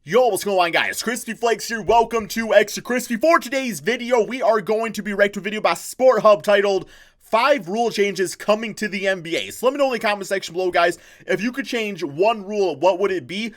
Yo, what's going on, guys? Crispy Flakes here. Welcome to Extra Crispy. For today's video, we are going to be reacting to a video by Sport Hub titled 5 rule changes coming to the NBA. So let me know in the comment section below, guys, if you could change one rule, what would it be?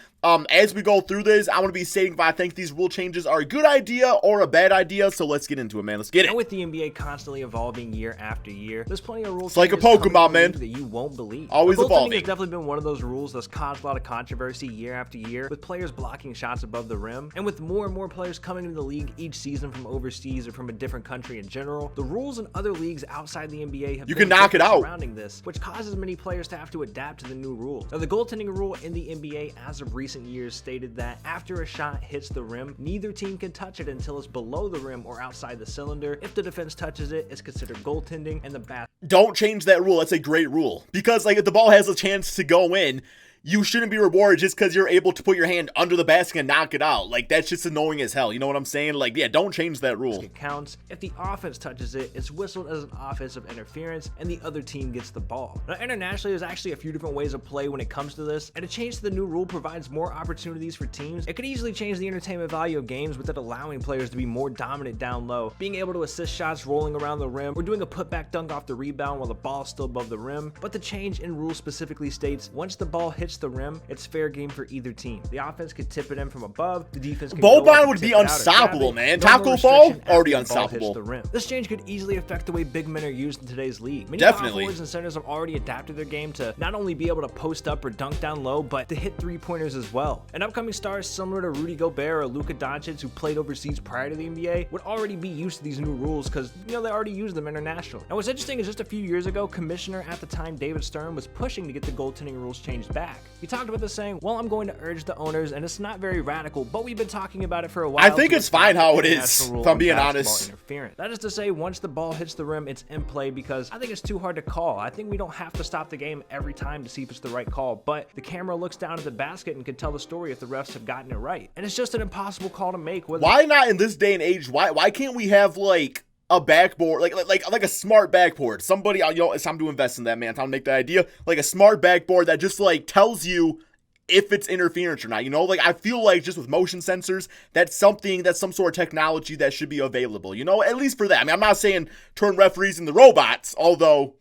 As we go through this, I want to be stating if I think these rule changes are a good idea or a bad idea. So let's get into it, man. Let's get it. And with the NBA constantly evolving year after year, there's plenty of rules. It's like a Pokemon, man. That you won't believe. Always evolving. Has definitely been one of those rules that's caused a lot of controversy year after year, with players blocking shots above the rim, and with more and more players coming into the league each season from overseas or from a different country in general. The rules in other leagues outside the NBA have been knock it out surrounding this, which causes many players to have to adapt to the new rules. Now, the goaltending rule in the NBA as of recent years stated that after a shot hits the rim, neither team can touch it until it's below the rim or outside the cylinder. If the defense touches it, it's considered goaltending, and the basket. Don't change that rule. That's a great rule. Because, like, if the ball has a chance to go in, you shouldn't be rewarded just because you're able to put your hand under the basket and knock it out. Like, that's just annoying as hell. You know what I'm saying? Like, yeah, don't change that rule. It counts. If the offense touches it, it's whistled as an offensive interference, and the other team gets the ball. Now, internationally, there's actually a few different ways of play when it comes to this, and a change to the new rule provides more opportunities for teams. It could easily change the entertainment value of games with it allowing players to be more dominant down low, being able to assist shots rolling around the rim, or doing a putback dunk off the rebound while the ball's still above the rim. But the change in rule specifically states, once the ball hits the rim, it's fair game for either team. The offense could tip it in from above. The defense could Boban would be unstoppable, man. Taco Fall, already unstoppable. This change could easily affect the way big men are used in today's league. Many Definitely. forwards and centers have already adapted their game to not only be able to post up or dunk down low, but to hit three-pointers as well. And upcoming stars similar to Rudy Gobert or Luka Doncic, who played overseas prior to the NBA, would already be used to these new rules because, they already use them internationally. Now, what's interesting is just a few years ago, Commissioner at the time, David Stern, was pushing to get the goaltending rules changed back. He talked about this saying, well, I'm going to urge the owners, and it's not very radical, but we've been talking about it for a while. I think it's fine how it is, if I'm being honest. That is to say, once the ball hits the rim, it's in play, because I think it's too hard to call. I think we don't have to stop the game every time to see if it's the right call, but the camera looks down at the basket and can tell the story if the refs have gotten it right. And it's just an impossible call to make. Why not in this day and age? Why can't we have, like, a backboard, like a smart backboard? Somebody, it's time to invest in that, man. Time to make that idea. Like a smart backboard that just, like, tells you if it's interference or not, like I feel like just with motion sensors, that's some sort of technology that should be available, at least for that. I mean, I'm not saying turn referees into robots, although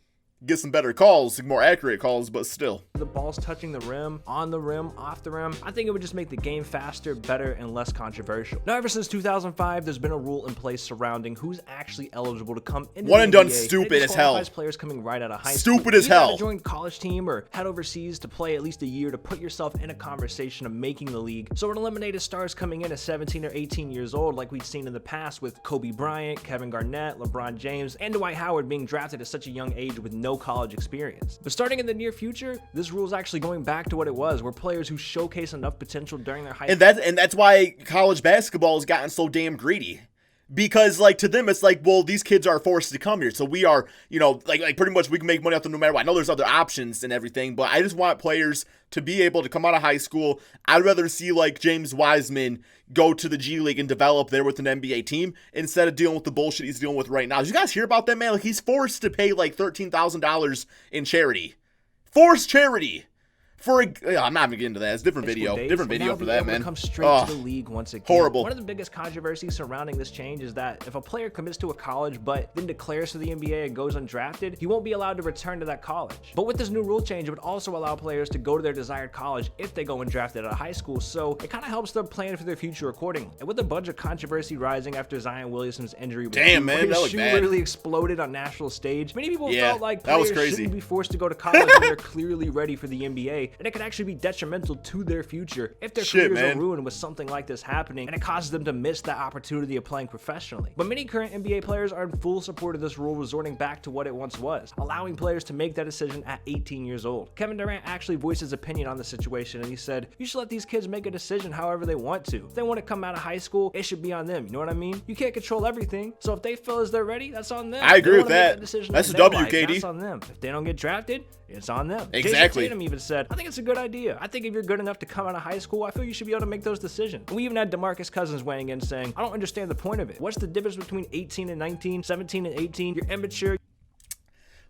get some better calls, more accurate calls, but still. The ball's touching the rim, on the rim, off the rim. I think it would just make the game faster, better, and less controversial. Now, ever since 2005, there's been a rule in place surrounding who's actually eligible to come into One the and NBA. done stupid as hell. Players coming right out of high school. Stupid as hell. You join a college team or head overseas to play at least a year to put yourself in a conversation of making the league. So it eliminated stars coming in at 17 or 18 years old, like we'd seen in the past with Kobe Bryant, Kevin Garnett, LeBron James, and Dwight Howard being drafted at such a young age with no college experience. But starting in the near future, this rule is actually going back to what it was, where players who showcase enough potential during their high school. And that's why college basketball has gotten so damn greedy. Because, like, to them, it's like, well, these kids are forced to come here. So we are, like pretty much we can make money off them no matter what. I know there's other options and everything, but I just want players to be able to come out of high school. I'd rather see, like, James Wiseman go to the G League and develop there with an NBA team instead of dealing with the bullshit he's dealing with right now. Did you guys hear about that, man? Like, he's forced to pay, like, $13,000 in charity. Forced charity. I'm not even getting into that. It's a different video. Different video for that, man. Come straight to the league once again. Horrible. One of the biggest controversies surrounding this change is that if a player commits to a college but then declares for the NBA and goes undrafted, he won't be allowed to return to that college. But with this new rule change, it would also allow players to go to their desired college if they go undrafted out of high school. So it kind of helps them plan for their future accordingly. And with a bunch of controversy rising after Zion Williamson's injury, damn, man, that his shoe literally exploded on national stage, many people felt like players shouldn't be forced to go to college when they're clearly ready for the NBA, and it could actually be detrimental to their future if their careers are ruined with something like this happening, and it causes them to miss the opportunity of playing professionally. But many current NBA players are in full support of this rule, resorting back to what it once was, allowing players to make that decision at 18 years old. Kevin Durant actually voiced his opinion on the situation, and he said, you should let these kids make a decision however they want to. If they want to come out of high school, it should be on them. You know what I mean? You can't control everything, so if they feel as they're ready, that's on them. I agree with that. That's a W, KD. That's on them. If they don't get drafted, it's on them. Exactly. Jason Tatum even said, I think it's a good idea. I think if you're good enough to come out of high school, I feel you should be able to make those decisions. And we even had DeMarcus Cousins weighing in saying, I don't understand the point of it. What's the difference between 18 and 19, 17 and 18? You're immature.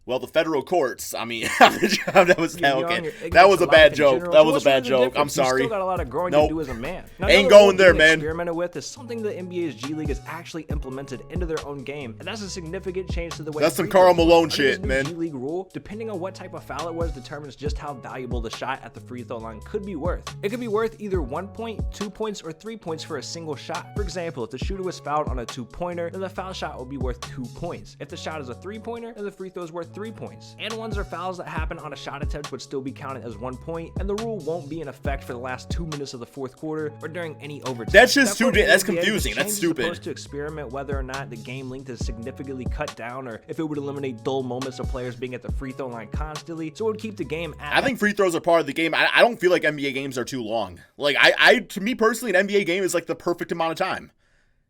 Well, the federal courts. I mean, that was okay. That was a bad joke. That was a bad joke. I'm sorry. You still got a lot of growing to do as a man. Now, ain't going there, man. Experimented with is something the NBA's G League has actually implemented into their own game, and that's a significant change to the way. That's some Karl Malone shit, man. G League rule, depending on what type of foul it was, determines just how valuable the shot at the free throw line could be worth. It could be worth either 1 point, 2 points, or 3 points for a single shot. For example, if the shooter was fouled on a 2-pointer, then the foul shot will be worth 2 points. If the shot is a 3-pointer, then the free throw is worth 3 points. And ones or fouls that happen on a shot attempt would still be counted as 1 point, and the rule won't be in effect for the last 2 minutes of the fourth quarter or during any overtime. That's just too. That's confusing. That's stupid. Supposed to experiment whether or not the game length is significantly cut down, or if it would eliminate dull moments of players being at the free throw line constantly, so it would keep the game at. I think free throws are part of the game. I don't feel like NBA games are too long. Like to me personally, an NBA game is like the perfect amount of time.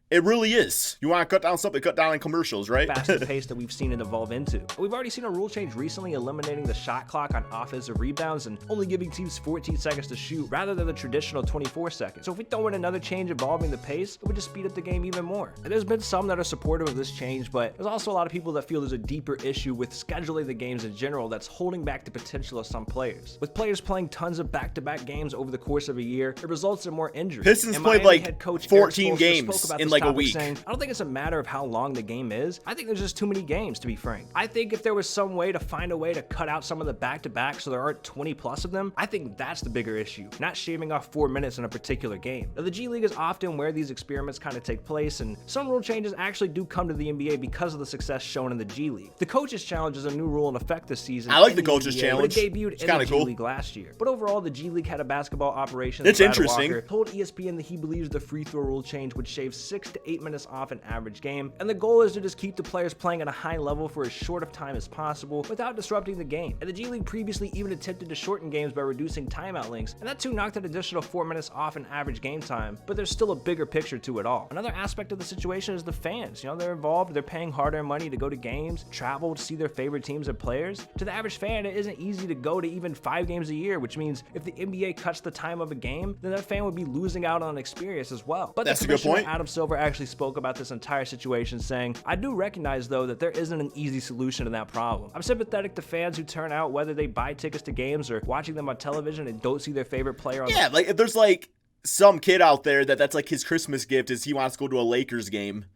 It really is. You want to cut down something, cut down in commercials, right? Faster pace that we've seen it evolve into. We've already seen a rule change recently eliminating the shot clock on offensive rebounds and only giving teams 14 seconds to shoot rather than the traditional 24 seconds. So if we throw in another change involving the pace, it would just speed up the game even more. And there's been some that are supportive of this change, but there's also a lot of people that feel there's a deeper issue with scheduling the games in general that's holding back the potential of some players. With players playing tons of back-to-back games over the course of a year, it results in more injuries. Pistons played like 14 games in like a week. Saying, I don't think it's a matter of how long the game is. I think there's just too many games, to be frank. I think if there was some way to find a way to cut out some of the back-to-back so there aren't 20 plus of them, I think that's the bigger issue, not shaving off 4 minutes in a particular game. Now, the G League is often where these experiments kind of take place, and some rule changes actually do come to the NBA because of the success shown in the G League. The Coaches Challenge is a new rule in effect this season. I like the Coaches Challenge. But it debuted in the G League last year. But overall, the G League head of basketball operations, it's interesting. Walker, told ESPN that he believes the free throw rule change would shave 6 to 8 minutes off an average game, and the goal is to just keep the players playing at a high level for as short of time as possible without disrupting the game. And the G League previously even attempted to shorten games by reducing timeout lengths, and that too knocked an additional 4 minutes off an average game time, but there's still a bigger picture to it all. Another aspect of the situation is the fans. They're involved, they're paying hard-earned money to go to games, travel to see their favorite teams and players. To the average fan, it isn't easy to go to even 5 games a year, which means if the NBA cuts the time of a game, then that fan would be losing out on an experience as well. But that's a good point. Adam Silver actually spoke about this entire situation, saying, I do recognize though that there isn't an easy solution to that problem. I'm sympathetic to fans who turn out whether they buy tickets to games or watching them on television and don't see their favorite player on like if there's like some kid out there that's like his Christmas gift is he wants to go to a Lakers game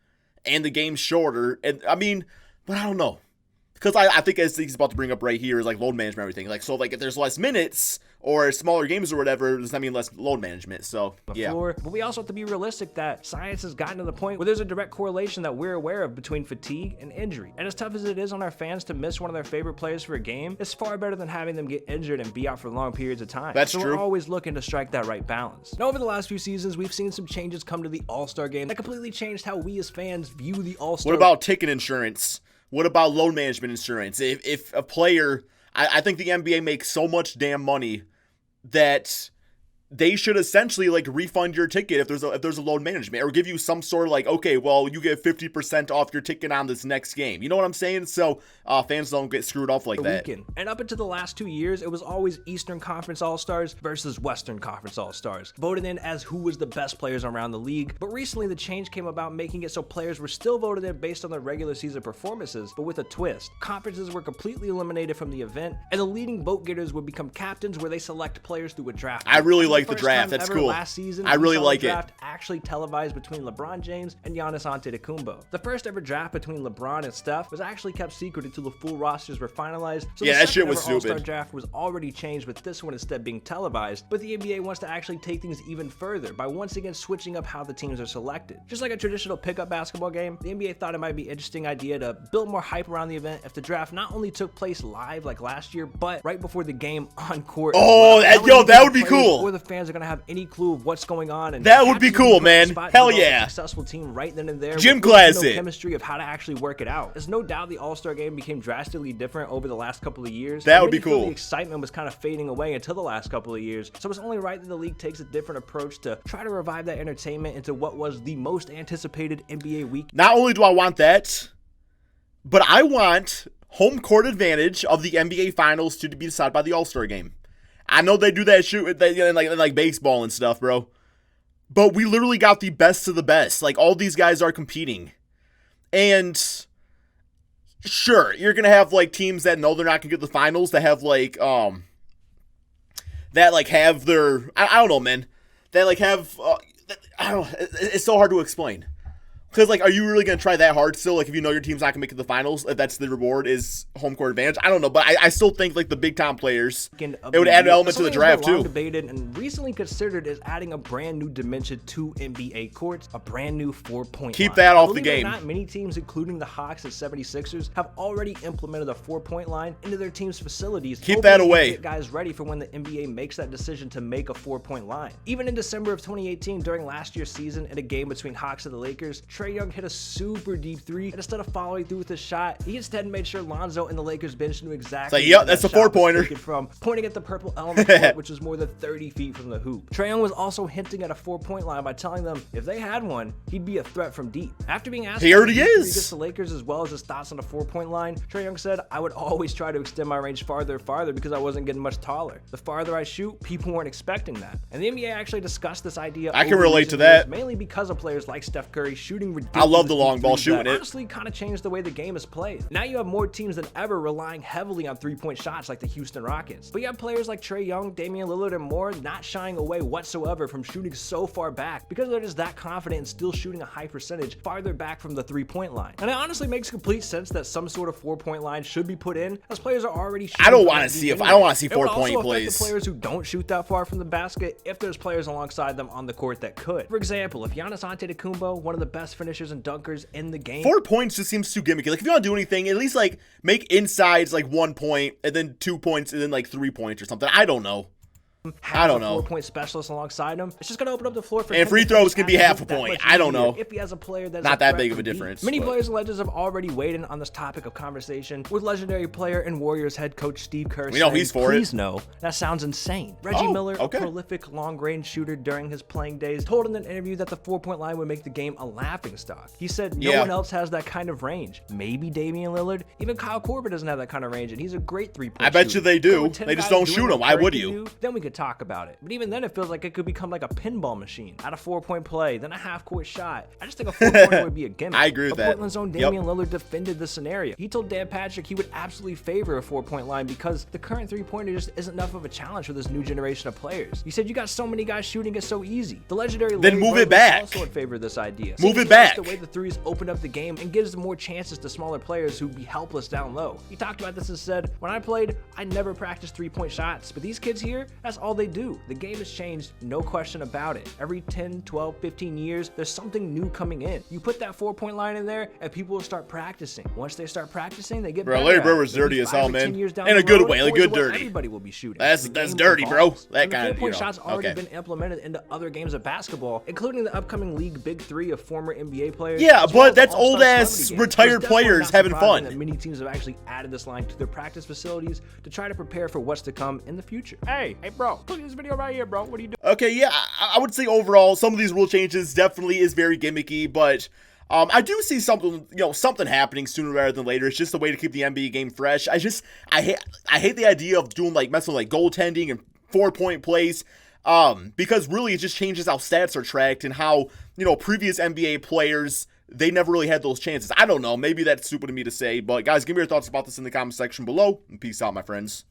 and the game's shorter, and I mean, but I don't know. Because I think as he's about to bring up right here is like load management and everything. Like, so like if there's less minutes or smaller games or whatever, does that mean less load management? So yeah. But we also have to be realistic that science has gotten to the point where there's a direct correlation that we're aware of between fatigue and injury. And as tough as it is on our fans to miss one of their favorite players for a game, it's far better than having them get injured and be out for long periods of time. That's true. We're always looking to strike that right balance. Now, over the last few seasons, we've seen some changes come to the AllStar game that completely changed how we as fans view the AllStar. What about ticket insurance? What about load management insurance? If a player, I think the NBA makes so much damn money that they should essentially like refund your ticket if there's a load management, or give you some sort of like, okay, well, you get 50% off your ticket on this next game. You know what I'm saying? So fans don't get screwed off like that. And up until the last 2 years, it was always Eastern Conference All-Stars versus Western Conference All-Stars, voted in as who was the best players around the league. But recently, the change came about making it so players were still voted in based on their regular season performances, but with a twist. Conferences were completely eliminated from the event, and the leading vote getters would become captains, where they select players through a draft. I really like the draft. That's cool. Last season, I really like it. Draft actually televised between LeBron James and Giannis Antetokounmpo. The first ever draft between LeBron and Steph was actually kept secret until the full rosters were finalized. So yeah, that shit was stupid. All-Star draft was already changed, with this one instead being televised. But the NBA wants to actually take things even further by once again switching up how the teams are selected. Just like a traditional pickup basketball game, the NBA thought it might be an interesting idea to build more hype around the event if the draft not only took place live like last year, but right before the game on court. Oh, that would be cool. Or the fans are gonna have any clue of what's going on, and that would be cool, man. Hell yeah. Successful team right then and there. Gym class it. Chemistry of how to actually work it out. There's no doubt the All-Star game became drastically different over the last couple of years. That would be cool. The excitement was kind of fading away until the last couple of years. So it's only right that the league takes a different approach to try to revive that entertainment into what was the most anticipated NBA week. Not only do I want that, but I want home court advantage of the NBA finals to be decided by the All-Star game. I know they do that shoot in like baseball and stuff, bro. But we literally got the best of the best. Like, all these guys are competing. And sure, you're gonna have like teams that know they're not gonna get the finals, that have like that like have their I don't know, man, that like have I don't know, it's so hard to explain. Because, like, are you really going to try that hard still? Like, if you know your team's not going to make it to the finals, if that's the reward is home court advantage? I don't know, but I still think, like, the big-time players, it would add an element to the draft, too. Debated and recently considered is adding a brand-new dimension to NBA courts, a brand-new 4-point Keep that off the game. Not many teams, including the Hawks and 76ers, have already implemented a 4-point line into their team's facilities. Keep that away. Get guys ready for when the NBA makes that decision to make a 4-point line. Even in December of 2018, during last year's season, in a game between Hawks and the Lakers, Trae Young hit a super deep three, and instead of following through with his shot, he instead made sure Lonzo and the Lakers bench knew exactly where that's a 4-pointer from, pointing at the purple L on the court, which was more than 30 feet from the hoop. Trae Young was also hinting at a 4-point line by telling them if they had one, he'd be a threat from deep. After being asked against the Lakers as well as his thoughts on the 4-point line, Trae Young said, "I would always try to extend my range farther because I wasn't getting much taller. The farther I shoot, people weren't expecting that." And the NBA actually discussed this idea. I can relate to that. Mainly because of players like Steph Curry shooting ridiculous. I love the long ball shooting it. Honestly, kind of changed the way the game is played. Now you have more teams than ever relying heavily on 3-point shots like the Houston Rockets. But you have players like Trae Young, Damian Lillard, and more not shying away whatsoever from shooting so far back because they're just that confident in still shooting a high percentage farther back from the 3-point line. And it honestly makes complete sense that some sort of 4-point line should be put in, as players are already shooting. I don't want to see 4-point plays. The players who don't shoot that far from the basket, if there's players alongside them on the court that could. For example, if Giannis Antetokounmpo, one of the best finishers and dunkers in the game, 4 points just seems too gimmicky. Like, if you want to do anything, at least like make insides like 1 point and then 2 points and then like 3 points or something. I don't know. I don't know. 4-point specialist alongside him. It's just going to open up the floor for him. And free throws can be half a point. I don't know. If he has a player that's not that big of a difference. Many players and legends have already weighed in on this topic of conversation, with legendary player and Warriors head coach Steve Kerr saying, he's for it. "Please no, that sounds insane." Reggie Miller, a prolific long-range shooter during his playing days, told in an interview that the 4-point line would make the game a laughingstock. He said no one else has that kind of range. Maybe Damian Lillard. Even Kyle Korver doesn't have that kind of range, and he's a great 3-point shooter. I bet you they do. They just don't shoot them. Why would you? Then we could talk about it. But even then, it feels like it could become like a pinball machine. At a 4-point play, then a half-court shot. I just think a 4-pointer would be a gimmick. I agree with that. Portland's own Damian Lillard defended the scenario. He told Dan Patrick he would absolutely favor a 4-point line because the current 3-pointer just isn't enough of a challenge for this new generation of players. He said, "You got so many guys shooting it so easy." The legendary then move it back. Also in favor of this idea. Move it back. The way the threes open up the game and gives more chances to smaller players who'd be helpless down low. He talked about this and said, "When I played, I never practiced 3-point shots, but these kids here, that's all they do. The game has changed. No question about it. Every 10, 12, 15 years, there's something new coming in. You put that 4-point line in there, and people will start practicing. Once they start practicing, they get better. Larry Bird was dirty as hell, man. In a good way, like good dirty. Everybody will be shooting. That's dirty, bro. That kind of, 4-point shots already been implemented into other games of basketball, including the upcoming league Big Three of former NBA players. Yeah, but that's old-ass retired players having fun. That many teams have actually added this line to their practice facilities to try to prepare for what's to come in the future. Hey, bro, look at this video right here, bro. What are you doing? Okay, yeah, I would say overall, some of these rule changes definitely is very gimmicky, but I do see something, something happening sooner rather than later. It's just a way to keep the NBA game fresh. I hate the idea of doing messing with goaltending and 4-point plays, because really it just changes how stats are tracked and how, previous NBA players, they never really had those chances. I don't know. Maybe that's stupid of me to say, but guys, give me your thoughts about this in the comment section below, and peace out, my friends.